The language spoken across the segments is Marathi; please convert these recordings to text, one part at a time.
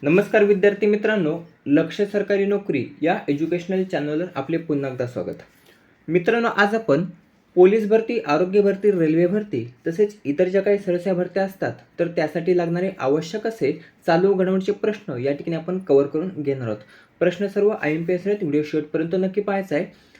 नमस्कार विद्यार्थी मित्रांनो, लक्ष सरकारी नोकरी या एज्युकेशनल चॅनलवर आपले पुन्हा एकदा स्वागत. मित्रांनो, आज आपण पोलीस भरती, आरोग्य भरती, रेल्वे भरती तसेच इतर ज्या काही सरस्या भरत्या असतात तर त्यासाठी लागणारे आवश्यक असे चालू घडामोडीचे प्रश्न या ठिकाणी आपण कव्हर करून घेणार आहोत. प्रश्न सर्व IMPS आहेत. व्हिडिओ शेवटपर्यंत नक्की पाहायचा आहे.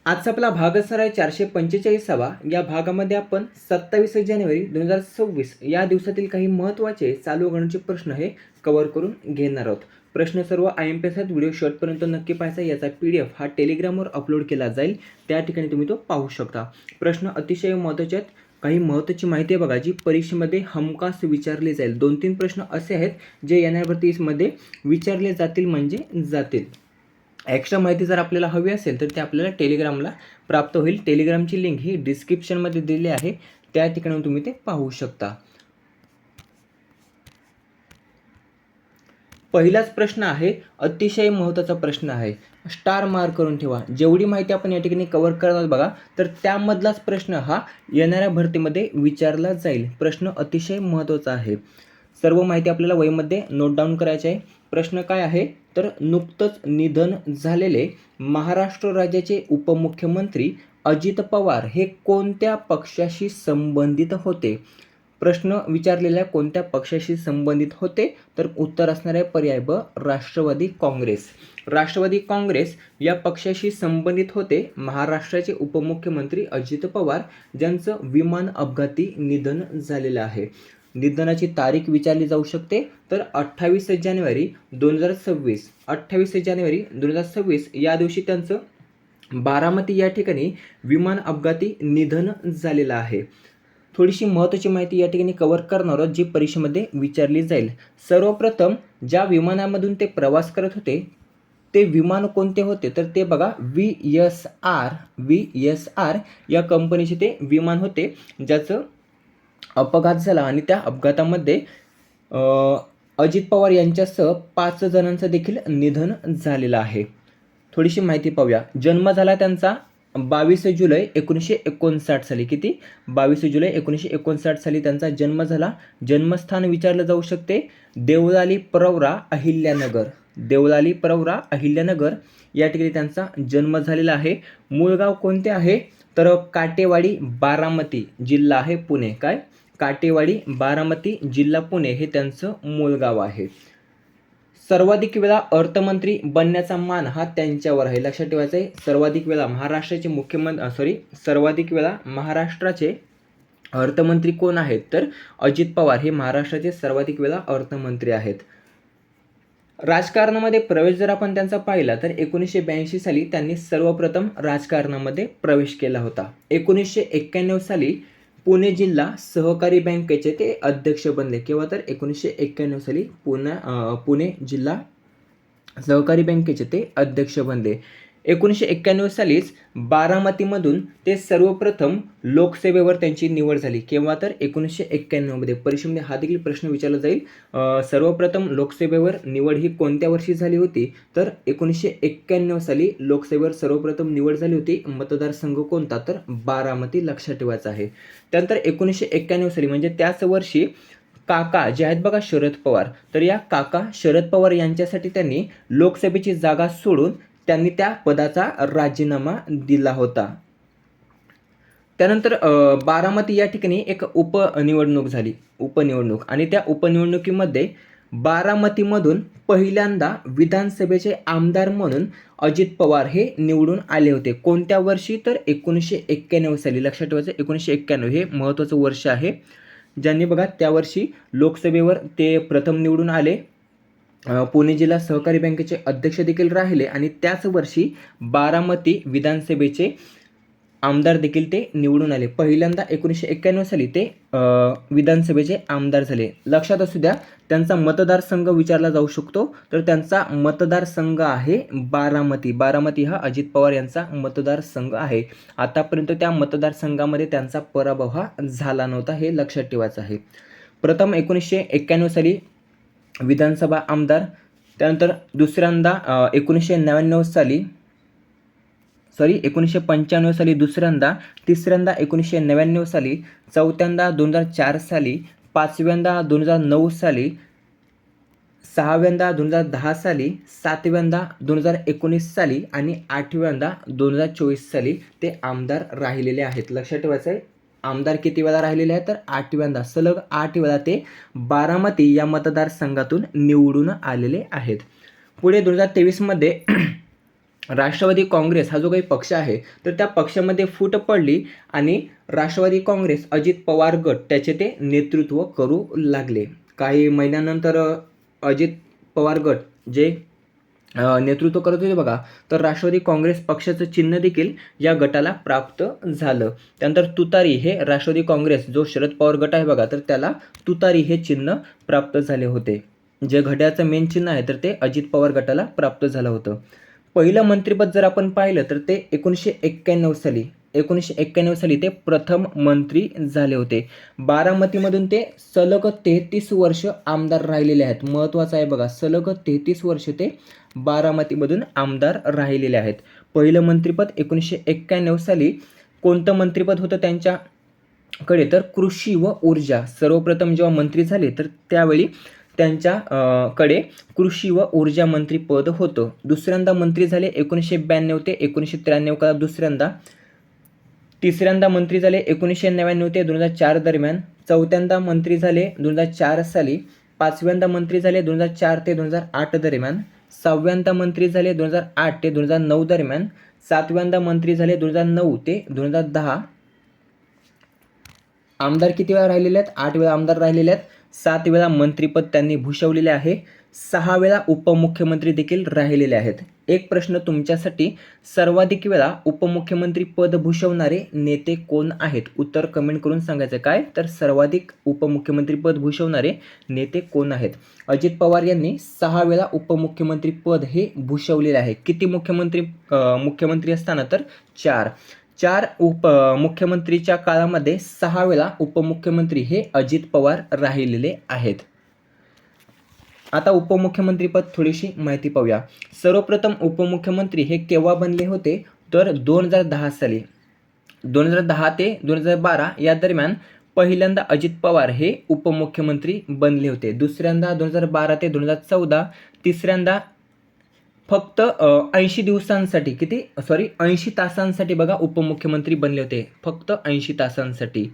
आजचा आपला भाग असणार आहे 445वा. या भागामध्ये आपण 27 जानेवारी 2026 या दिवसातील काही महत्त्वाचे चालू घडामोडीचे प्रश्न हे कव्हर करून घेणार आहोत. प्रश्न सर्व IMPS आहेत. व्हिडिओ शेवटपर्यंत नक्की पाहायचा. याचा PDF हा टेलिग्रामवर अपलोड केला जाईल, त्या ठिकाणी तुम्ही तो पाहू शकता. प्रश्न अतिशय महत्त्वाचे आहेत. काही महत्त्वाची माहिती आहे बघा, जी परीक्षेमध्ये हमखास विचारली जाईल. 2-3 प्रश्न असे आहेत जे येणाऱ्या भरतीमध्ये विचारले जातील म्हणजे जातील. एक्स्ट्रा माहिती जर आपल्याला हवी असेल तर ते आपल्याला टेलिग्रामला प्राप्त होईल. टेलिग्रामची लिंक ही डिस्क्रिप्शनमध्ये दिली आहे, त्या ठिकाणी तुम्ही ते पाहू शकता. पहिलाच प्रश्न आहे, अतिशय महत्त्वाचा प्रश्न आहे. स्टार मार्क करून ठेवा. जेवढी माहिती आपण या ठिकाणी कव्हर करणार बघा, तर त्यामधलाच प्रश्न हा येणाऱ्या भरतीमध्ये विचारला जाईल. प्रश्न अतिशय महत्त्वाचा आहे. सर्व माहिती आपल्याला वहीमध्ये नोट डाऊन करायची आहे. प्रश्न काय आहे तर, नुकतंच निधन झालेले महाराष्ट्र राज्याचे उपमुख्यमंत्री अजित पवार हे कोणत्या पक्षाशी संबंधित होते? प्रश्न विचारलेल्या कोणत्या पक्षाशी संबंधित होते? तर उत्तर असणार आहे पर्याय ब, राष्ट्रवादी काँग्रेस. राष्ट्रवादी काँग्रेस या पक्षाशी संबंधित होते महाराष्ट्राचे उपमुख्यमंत्री अजित पवार, ज्यांचं विमान अपघाती निधन झालेलं आहे. निधनाची तारीख विचारली जाऊ शकते तर 28 जानेवारी 2026. 28 जानेवारी 2026 या दिवशी त्यांचं बारामती या ठिकाणी विमान अपघाती निधन झालेलं आहे. थोडीशी महत्त्वाची माहिती या ठिकाणी कव्हर करणार आहोत, जी परीक्षेमध्ये विचारली जाईल. सर्वप्रथम ज्या विमानामधून ते प्रवास करत होते ते विमान कोणते होते? तर ते बघा, VSR या कंपनीचे ते विमान होते, ज्याचं अपघात झाला आणि त्या अपघातामध्ये अजित पवार यांच्यासह 5 जणांचं देखील निधन झालेलं आहे. थोडीशी माहिती पाहूया. जन्म झाला त्यांचा 22 जुलै 1959 साली. किती? 22 जुलै 1959 साली त्यांचा जन्म झाला. जन्मस्थान विचारलं जाऊ शकते देवळाली प्रवरा अहिल्यानगर. देवळाली प्रवरा अहिल्यानगर या ठिकाणी त्यांचा जन्म झालेला आहे. मूळ गाव कोणते आहे तर काटेवाडी, बारामती, जिल्हा आहे पुणे. काय? काटेवाडी, बारामती, जिल्हा पुणे हे त्यांचं मूळ गाव आहे. सर्वाधिक वेळा अर्थमंत्री बनण्याचा मान हा त्यांच्यावर आहे. लक्षात ठेवायचं आहे. सर्वाधिक वेळा महाराष्ट्राचे सर्वाधिक वेळा महाराष्ट्राचे अर्थमंत्री कोण आहेत? तर अजित पवार हे महाराष्ट्राचे सर्वाधिक वेळा अर्थमंत्री आहेत. राजकारणामध्ये प्रवेश जर आपण त्यांचा पाहिला तर 1982 साली त्यांनी सर्वप्रथम राजकारणामध्ये प्रवेश केला होता. 1991 साली पुणे जिल्हा सहकारी बँकेचे ते अध्यक्ष बनले. केव्हा? तर 1991 साली पुणे जिल्हा सहकारी बँकेचे ते अध्यक्ष बनले. 1991 सालीच बारामतीमधून ते सर्वप्रथम लोकसेवेवर त्यांची निवड झाली. केव्हा? तर 1991 परीक्षेमध्ये हा देखील प्रश्न विचारला जाईल. सर्वप्रथम लोकसेवेवर निवड ही कोणत्या वर्षी झाली होती? तर 1991 साली लोकसेवेवर सर्वप्रथम निवड झाली होती. मतदारसंघ कोणता? तर बारामती. लक्षात ठेवायचं आहे. त्यानंतर 1991 साली म्हणजे त्याच वर्षी काका जे आहेत बघा शरद पवार, तर या काका शरद पवार यांच्यासाठी त्यांनी लोकसभेची जागा सोडून त्यांनी त्या पदाचा राजीनामा दिला होता. त्यानंतर बारामती या ठिकाणी एक उपनिवडणूक झाली. आणि त्या उपनिवडणुकीमध्ये बारामतीमधून पहिल्यांदा विधानसभेचे आमदार म्हणून अजित पवार हे निवडून आले होते. कोणत्या वर्षी? तर 1991 साली. लक्षात ठेवायचं, 1991 हे महत्त्वाचं वर्ष आहे. ज्यांनी बघा त्या वर्षी लोकसभेवर ते प्रथम निवडून आले. पुणे जिल्हा सहकारी बँकेचे अध्यक्ष देखील राहिले आणि त्याच वर्षी बारामती विधानसभेचे आमदार देखील ते निवडून आले. पहिल्यांदा 1991 साली ते विधानसभेचे आमदार झाले. लक्षात असू द्या, त्यांचा मतदारसंघ विचारला जाऊ शकतो. तर त्यांचा मतदारसंघ आहे बारामती. बारामती हा अजित पवार यांचा मतदारसंघ आहे. आतापर्यंत त्या मतदारसंघामध्ये त्यांचा पराभव हा झाला नव्हता, हे लक्षात ठेवायचं आहे. प्रथम 1991 साली विधानसभा आमदार. त्यानंतर दुसऱ्यांदा 1995 साली दुसऱ्यांदा, तिसऱ्यांदा 1999 साली, चौथ्यांदा 2004 साली, पाचव्यांदा 2009 साली, 6व्यांदा 2010 साली, 7व्यांदा 2019 साली आणि 8व्यांदा 2024 साली ते आमदार राहिलेले आहेत. लक्षात ठेवायचं आहे, आमदार किती वेळा राहिलेले आहेत, तर 8व्यांदा, सलग 8 वेळा ते बारामती या मतदारसंघातून निवडून आलेले आहेत. पुढे 2023मध्ये राष्ट्रवादी काँग्रेस हा जो काही पक्ष आहे तर त्या पक्षामध्ये फूट पडली आणि राष्ट्रवादी काँग्रेस अजित पवार गट त्याचे ते नेतृत्व करू लागले. काही महिन्यानंतर अजित पवार गट जे नेतृत्व करत होते बघा, तर राष्ट्रवादी काँग्रेस पक्षाचं चिन्ह देखील या गटाला प्राप्त झालं. त्यानंतर तुतारी हे राष्ट्रवादी काँग्रेस जो शरद पवार गट आहे बघा, तर त्याला तुतारी हे चिन्ह प्राप्त झाले होते. जे घड्याळाचं मेन चिन्ह आहे तर ते अजित पवार गटाला प्राप्त झालं होतं. पहिलं मंत्रिपद जर आपण पाहिलं तर ते 1991 साली ते प्रथम मंत्री झाले होते. बारामतीमधून ते सलग 33 वर्ष आमदार राहिलेले आहेत. महत्त्वाचं आहे बघा, सलग 33 वर्ष ते बारामतीमधून आमदार राहिलेले आहेत. पहिलं मंत्रिपद 1991 साली कोणतं मंत्रिपद होतं त्यांच्याकडे, तर कृषी व ऊर्जा. सर्वप्रथम जेव्हा मंत्री झाले तर त्यावेळी त्यांच्याकडे कृषी व ऊर्जा मंत्री पद होतं. दुसऱ्यांदा मंत्री झाले 1992 ते 1993 का दुसऱ्यांदा. तिसऱ्यांदा मंत्री झाले 1999 ते 2004 दरम्यान. चौथ्यांदा मंत्री झाले 2004 साली. पाचव्यांदा मंत्री झाले 2004 ते 2008 दरम्यान. सहाव्यांदा मंत्री झाले 2008 ते 2009 दरम्यान. सातव्यांदा मंत्री झाले 2009 ते 2010. आमदार किती वेळा राहिलेले आहेत, 8 वेळा आमदार राहिलेले आहेत. 7 वेळा मंत्रिपद त्यांनी भूषवलेले आहे. 6 वेळा उपमुख्यमंत्री देखील राहिलेले आहेत. एक प्रश्न तुमच्यासाठी, सर्वाधिक वेळा उपमुख्यमंत्री पद भूषवणारे नेते कोण आहेत? उत्तर कमेंट करून सांगायचं. काय तर सर्वाधिक उपमुख्यमंत्री पद भूषवणारे नेते कोण आहेत? अजित पवार यांनी 6 वेळा उपमुख्यमंत्री पद हे भूषवलेले आहे. किती मुख्यमंत्री असताना, तर 4 मुख्यमंत्रीच्या काळामध्ये 6 वेळा उपमुख्यमंत्री हे अजित पवार राहिलेले आहेत. आता उपमुख्यमंत्रीपद थोडीशी माहिती पाहूया. सर्वप्रथम उपमुख्यमंत्री हे केव्हा बनले होते, तर 2010 साली. 2010 ते 2012 या दरम्यान पहिल्यांदा अजित पवार हे उपमुख्यमंत्री बनले होते. दुसऱ्यांदा 2012 ते 2014. तिसऱ्यांदा फक्त 80 दिवसांसाठी 80 तासांसाठी बघा उपमुख्यमंत्री बनले होते. फक्त 80 तासांसाठी.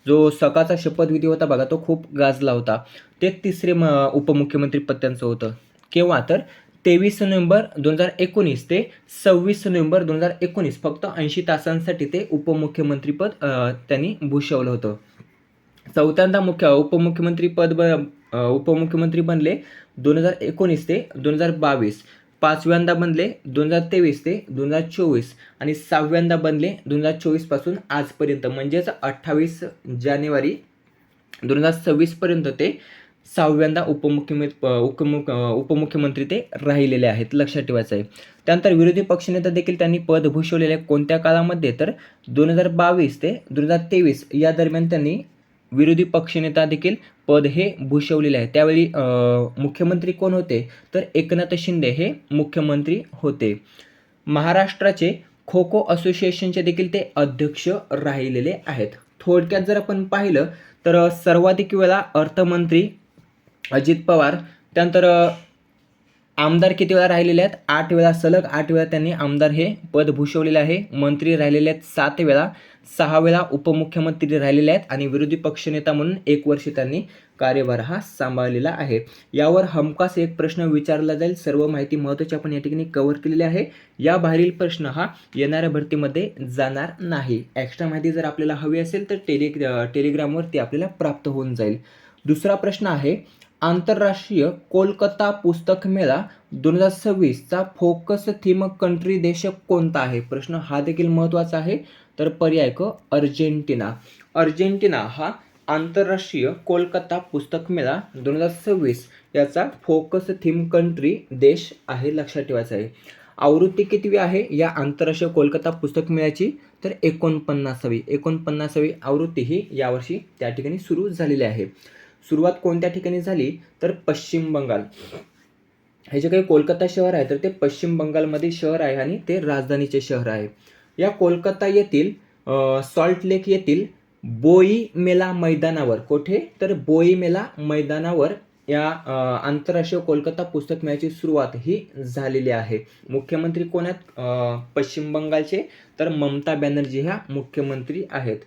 जो सकाळचा शपथविधी होता बघा, तो खूप गाजला होता. ते तिसरे उपमुख्यमंत्री पद त्यांचं होतं. केव्हा, तर 23 नोव्हेंबर 2019 ते 26 नोव्हेंबर 2019. फक्त 80 तासांसाठी ते उपमुख्यमंत्रीपद त्यांनी भूषवलं होतं. चौथ्यांदा उपमुख्यमंत्री बनले 2019 ते 2022. पाचव्यांदा बनले 2023 ते 2024 आणि 6व्यांदा बनले 2024 पासून आजपर्यंत, म्हणजेच 28 जानेवारी 2026 पर्यंत ते 6व्यांदा उपमुख्यमंत्री ते राहिलेले आहेत. लक्षात ठेवायचं आहे. त्यानंतर विरोधी पक्षनेता देखील त्यांनी पद भूषवलेले. कोणत्या काळामध्ये, तर 2022 ते 2023 या दरम्यान त्यांनी विरोधी पक्षनेता देखील पद हे भूषवलेले आहे. त्यावेळी मुख्यमंत्री कोण होते, तर एकनाथ शिंदे हे मुख्यमंत्री होते. महाराष्ट्राचे खो खो असोसिएशनचे देखील ते अध्यक्ष राहिलेले आहेत. थोडक्यात जर आपण पाहिलं तर सर्वाधिक वेळा अर्थमंत्री अजित पवार. त्यानंतर आमदार किती वेळा राहिलेले आहेत, 8 वेळा. सलग 8 वेळा त्यांनी आमदार हे पद भूषवलेले आहे. मंत्री राहिलेले आहेत 7 वेळा. 6 वेळा उपमुख्यमंत्री राहिलेले आहेत आणि विरोधी पक्षनेता म्हणून 1 वर्ष त्यांनी कार्यभार हा सांभाळलेला आहे. यावर हमखास एक प्रश्न विचारला जाईल. सर्व माहिती महत्त्वाची आपण या ठिकाणी कव्हर केलेली आहे. या बाहेरील प्रश्न हा येणाऱ्या भरतीमध्ये जाणार नाही. एक्स्ट्रा माहिती जर आपल्याला हवी असेल तर टेलिग्रामवरती आपल्याला प्राप्त होऊन जाईल. दुसरा प्रश्न आहे, आंतरराष्ट्रीय कोलकाता पुस्तक मेळा 2026चा फोकस थीम कंट्री देश कोणता आहे? प्रश्न हा देखील महत्त्वाचा आहे. तर पर्याय क, अर्जेंटिना. अर्जेंटिना हा आंतरराष्ट्रीय कोलकाता पुस्तक मेळा 2026 याचा फोकस थीम कंट्री देश आहे. लक्षात ठेवायचं आहे. आवृत्ती कितवी आहे या आंतरराष्ट्रीय कोलकाता पुस्तक मेळ्याची? तर 49वी आवृत्ती ही यावर्षी त्या ठिकाणी सुरू झालेली आहे. सुरुवात कोणत्या ठिकाणी झाली, तर पश्चिम बंगाल. हे जे काही कोलकाता शहर आहे तर ते पश्चिम बंगालमध्ये शहर आहे आणि ते राजधानीचे शहर आहे. या कोलकाता येथील सॉल्ट लेक येथील बोई मेला मैदानावर, कुठे, तर बोई मेला मैदानावर या आंतरराष्ट्रीय कोलकाता पुस्तक मेळ्याची सुरुवात ही झालेली आहे. मुख्यमंत्री कोण आहेत? पश्चिम बंगालचे, तर ममता बॅनर्जी ह्या मुख्यमंत्री आहेत.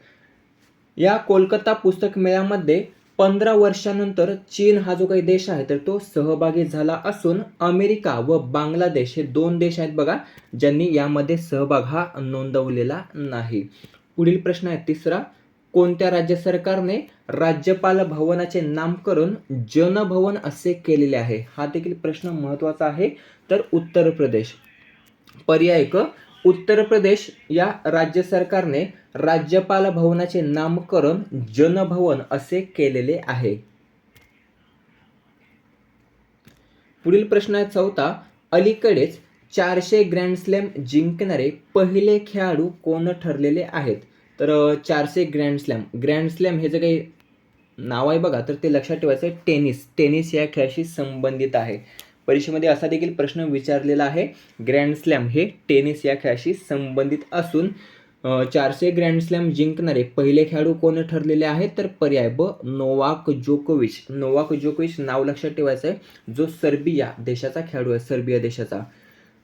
या कोलकाता पुस्तक मेळ्यामध्ये 15 वर्षानंतर चीन हा जो काही देश आहे तर तो सहभागी झाला असून अमेरिका व बांगलादेश हे 2 देश आहेत बघा, ज्यांनी यामध्ये सहभाग हा नोंदवलेला नाही. पुढील प्रश्न आहे तिसरा. कोणत्या राज्य सरकारने राज्यपाल भवनाचे नामकरण जनभवन असे केलेले आहे? हा देखील प्रश्न महत्त्वाचा आहे. तर उत्तर प्रदेश. पर्याय क, उत्तर प्रदेश या राज्य सरकारने राज्यपाल भवनाचे नामकरण जनभवन असे केलेले आहे. पुढील प्रश्न आहे चौथा. अलीकडेच 400 ग्रँड स्लॅम जिंकणारे पहिले खेळाडू कोण ठरलेले आहेत? तर 400 ग्रँड स्लॅम हे जे काही नाव आहे बघा, तर ते लक्षात ठेवायचं आहे. टेनिस या खेळाशी संबंधित आहे. परीक्षेमध्ये असा देखील प्रश्न विचारलेला आहे. ग्रँड स्लॅम हे टेनिस या खेळाशी संबंधित असून 400 ग्रँड स्लॅम जिंकणारे पहिले खेळाडू कोण ठरलेले आहेत? तर पर्याय ब, नोवाक जोकोविच. नोवाक जोकोविच नाव लक्षात ठेवायचं आहे, जो सर्बिया देशाचा खेळाडू आहे, सर्बिया देशाचा.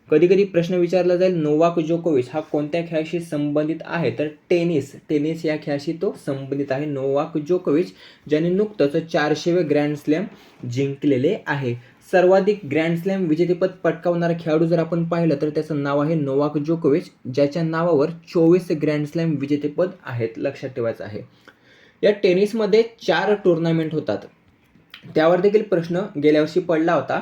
कधी कधी प्रश्न विचारला जाईल नोवाक जोकोविच हा कोणत्या खेळाशी संबंधित आहे? तर टेनिस या खेळाशी तो संबंधित आहे. नोवाक जोकोविच, ज्याने नुकतंच 400वे ग्रँड स्लॅम जिंकलेले आहे. सर्वाधिक ग्रँड स्लॅम विजेतेपद पटकावणारा खेळाडू जर आपण पाहिलं तर त्याचं नाव आहे नोवाक जोकोविच, ज्याच्या नावावर 24 ग्रँड स्लॅम विजेतेपद आहेत. लक्षात ठेवायचं आहे. या टेनिसमध्ये 4 टुर्नामेंट होतात. त्यावर देखील प्रश्न गेल्या वर्षी पडला होता.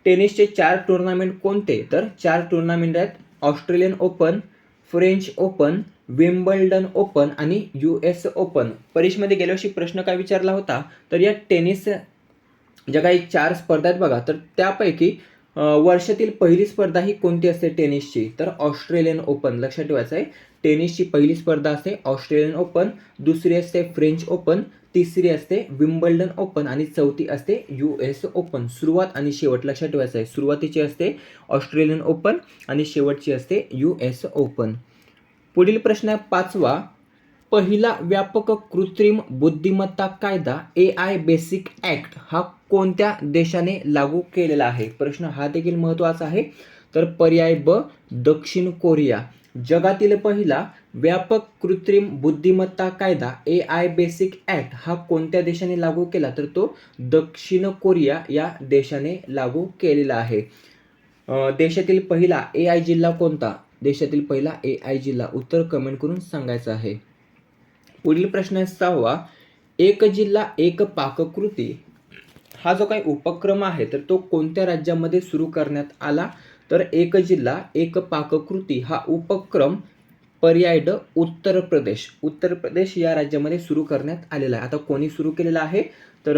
टेनिसचे 4 टुर्नामेंट कोणते? तर 4 टुर्नामेंट आहेत. Australian open, French open, Wimbledon open आणि US ओपन. परीक्षेमध्ये गेल्या वर्षी प्रश्न काय विचारला होता? तर या टेनिस ज्या काही 4 स्पर्धा आहेत बघा, तर त्यापैकी वर्षातील पहिली स्पर्धा ही कोणती असते टेनिसची? तर ऑस्ट्रेलियन ओपन. लक्षात ठेवायचं आहे. टेनिसची पहिली स्पर्धा असते ऑस्ट्रेलियन ओपन, दुसरी असते फ्रेंच ओपन, तिसरी असते विम्बल्डन ओपन आणि चौथी असते US ओपन. सुरुवात आणि शेवट लक्षात ठेवायचं आहे. सुरुवातीची असते ऑस्ट्रेलियन ओपन आणि शेवटची असते US ओपन. पुढील प्रश्न आहे 5वा. पहिला व्यापक कृत्रिम बुद्धिमत्ता कायदा AI बेसिक ॲक्ट हा कोणत्या देशाने लागू केलेला आहे? प्रश्न हा देखील महत्त्वाचा आहे. तर पर्याय ब, दक्षिण कोरिया. जगातील पहिला व्यापक कृत्रिम बुद्धिमत्ता कायदा AI बेसिक ॲक्ट हा कोणत्या देशाने लागू केला? तर तो दक्षिण कोरिया या देशाने लागू केलेला आहे. देशातील पहिला AI जिल्हा कोणता? देशातील पहिला AI जिल्हा. उत्तर कमेंट करून सांगायचं आहे. पुढील प्रश्न आहे 6वा. एक जिल्हा एक पाककृती हा जो काही उपक्रम आहे तर तो कोणत्या राज्यामध्ये सुरू करण्यात आला? तर एक जिल्हा एक पाककृती हा उपक्रम पर्याय ड, उत्तर प्रदेश. उत्तर प्रदेश या राज्यामध्ये सुरू करण्यात आलेला आहे. आता कोणी सुरू केलेला आहे? तर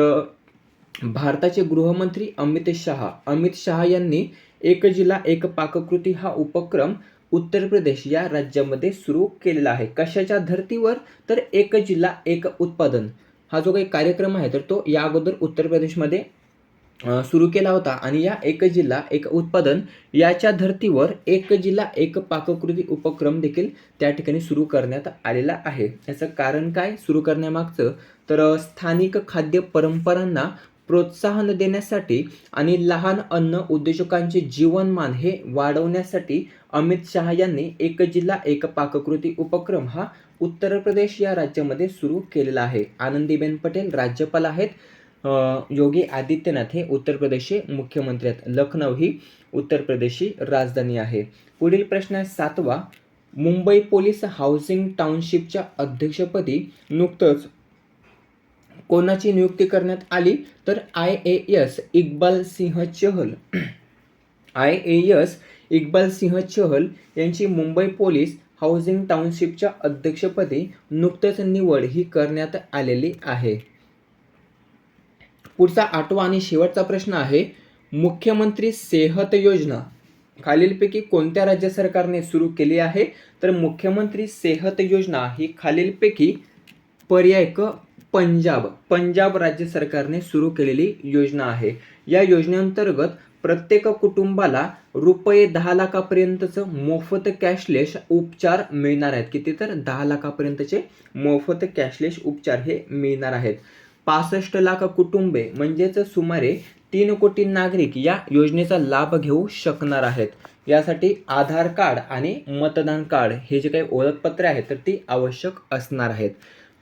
भारताचे गृहमंत्री अमित शहा यांनी एक जिल्हा एक पाककृती हा उपक्रम उत्तर प्रदेश या राज्यामध्ये सुरू केलेला आहे. कशाच्या धर्तीवर? तर एक जिल्हा एक उत्पादन हा जो काही कार्यक्रम आहे तर तो या अगोदर उत्तर प्रदेशमध्ये सुरू केला होता आणि या एक जिल्हा एक उत्पादन याच्या धर्तीवर एक जिल्हा एक पाककृती उपक्रम देखील त्या ठिकाणी सुरू करण्यात आलेला आहे. याचं कारण काय सुरू करण्यामागचं? तर स्थानिक खाद्य परंपरांना प्रोत्साहन देण्यासाठी आणि लहान अन्न उद्योजकांचे जीवनमान हे वाढवण्यासाठी अमित शहा यांनी एक जिल्हा एक पाककृती उपक्रम हा उत्तर प्रदेश या राज्यामध्ये सुरू केलेला आहे. आनंदीबेन पटेल राज्यपाल आहेत. योगी आदित्यनाथ हे उत्तर प्रदेशचे मुख्यमंत्री आहेत. लखनौ ही उत्तर प्रदेशची राजधानी आहे. पुढील प्रश्न आहे 7वा. मुंबई पोलीस हाऊसिंग टाउनशिपच्या अध्यक्षपदी नुकतंच कोणाची नियुक्ती करण्यात आली? तर IAS इक्बाल सिंह चहल यांची मुंबई पोलीस हाऊसिंग टाउनशिपच्या अध्यक्षपदी नुकतंच निवड ही करण्यात आलेली आहे. पुढचा 8वा आणि शेवटचा प्रश्न आहे. मुख्यमंत्री सेहत योजना खालीलपैकी कोणत्या राज्य सरकारने सुरू केली आहे? तर मुख्यमंत्री सेहत योजना ही खालीलपैकी पर्याय क, पंजाब राज्य सरकारने सुरू केलेली योजना आहे. या योजनेअंतर्गत प्रत्येक कुटुंबाला रुपये 10 लाखापर्यंतचं मोफत कॅशलेस उपचार मिळणार आहेत. किती? तर 10 लाखापर्यंतचे मोफत कॅशलेस उपचार हे मिळणार आहेत. 65 लाख कुटुंबे म्हणजेच सुमारे 3 कोटी नागरिक या योजनेचा लाभ घेऊ शकणार आहेत. यासाठी आधार कार्ड आणि मतदान कार्ड हे जे काही ओळखपत्रे आहेत तर ती आवश्यक असणार आहेत.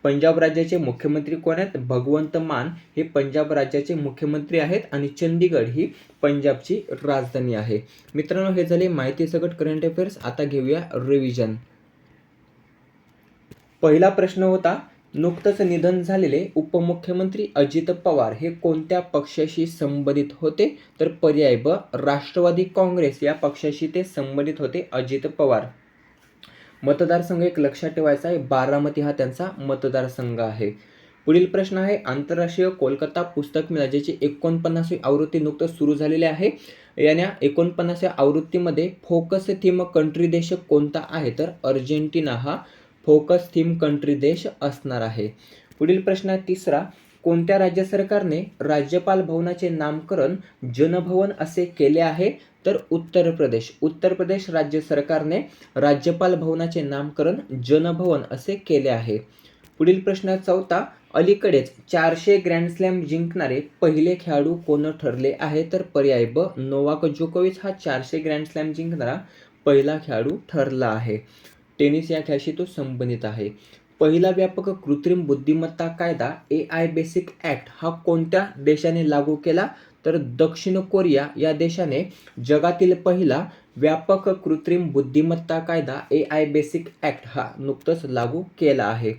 पंजाब राज्याचे मुख्यमंत्री कोण आहेत? भगवंत मान हे पंजाब राज्याचे मुख्यमंत्री आहेत आणि चंदीगड ही पंजाबची राजधानी आहे. मित्रांनो, हे झाले माहिती सकट करंट अफेअर्स. आता घेऊया रिव्हिजन. पहिला प्रश्न होता, नुकतंच निधन झालेले उपमुख्यमंत्री अजित पवार हे कोणत्या पक्षाशी संबंधित होते? तर पर्याय ब, राष्ट्रवादी काँग्रेस या पक्षाशी ते संबंधित होते अजित पवार. मतदारसंघ एक लक्षात ठेवायचा आहे, बारामती हा त्यांचा मतदारसंघ आहे. पुढील प्रश्न आहे, आंतरराष्ट्रीय कोलकाता पुस्तक मेळा ज्याची 49वी आवृत्ती नुकतंच सुरू झालेली आहे. या 49व्या आवृत्तीमध्ये फोकस थीम कंट्री देश कोणता आहे? तर अर्जेंटिना हा फोकस थीम कंट्री देश असणार आहे. पुढील प्रश्न आहे तिसरा, कोणत्या राज्य सरकारने राज्यपाल भवनाचे नामकरण जनभवन असे केले आहे? तर उत्तर प्रदेश. उत्तर प्रदेश राज्य सरकारने राज्यपाल भवनाचे नामकरण जनभवन असे केले आहे. पुढील प्रश्न चौथा, अलीकडेच 400 ग्रँड स्लॅम जिंकणारे पहिले खेळाडू कोण ठरले आहे? तर पर्याय ब, नोवाक जोकोविच हा 400 ग्रँड स्लॅम जिंकणारा पहिला खेळाडू ठरला आहे. टेनिस या खेळाशी तो संबंधित आहे. पहिला व्यापक कृत्रिम बुद्धिमत्ता कायदा AI बेसिक ॲक्ट हा कोणत्या देशाने लागू केला? तर दक्षिण कोरिया या देशाने जगातील पहिला व्यापक कृत्रिम बुद्धिमत्ता कायदा AI बेसिक ॲक्ट हा नुकतंच लागू केला आहे.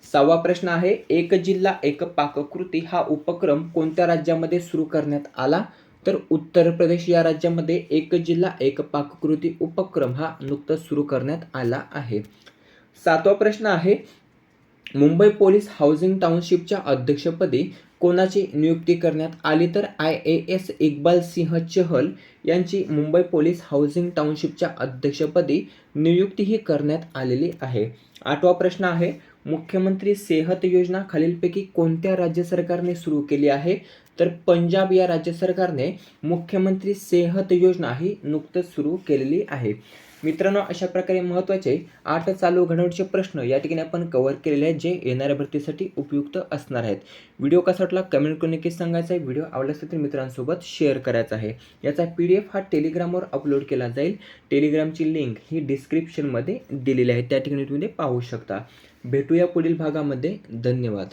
सहावा प्रश्न आहे, एक जिल्हा एक पाककृती हा उपक्रम कोणत्या राज्यामध्ये सुरू करण्यात आला? तर उत्तर प्रदेश या राज्यामध्ये एक जिल्हा एक पाककृती उपक्रम हा नुकताच सुरू करण्यात आला आहे. सातवा प्रश्न आहे, मुंबई पोलीस हाऊसिंग टाउनशिपच्या अध्यक्षपदी कोणाची नियुक्ती करण्यात आली? तर IAS इक्बाल सिंह चहल यांची मुंबई पोलीस हाऊसिंग टाउनशिपच्या अध्यक्षपदी नियुक्तीही करण्यात आलेली आहे. आठवा प्रश्न आहे, मुख्यमंत्री सेहत योजना खालीलपैकी कोणत्या राज्य सरकारने सुरू केली आहे? तर पंजाब या राज्य सरकारने मुख्यमंत्री सेहत योजना ही नुकतंच सुरू केलेली आहे. मित्रांनो, अशा प्रकारे महत्त्वाचे 8 चालू घडामोडीचे प्रश्न या ठिकाणी आपण कव्हर केलेले आहेत जे येणाऱ्या भरतीसाठी उपयुक्त असणार आहेत. व्हिडिओ कसा वाटला कमेंट करून नक्कीच सांगायचा आहे. व्हिडिओ आवडला असेल तर मित्रांसोबत शेअर करायचा आहे. याचा PDF हा टेलिग्रामवर अपलोड केला जाईल. टेलिग्रामची लिंक ही डिस्क्रिप्शनमध्ये दिलेली आहे, त्या ठिकाणी तुम्ही पाहू शकता. भेटूया पुढील भागामध्ये. धन्यवाद.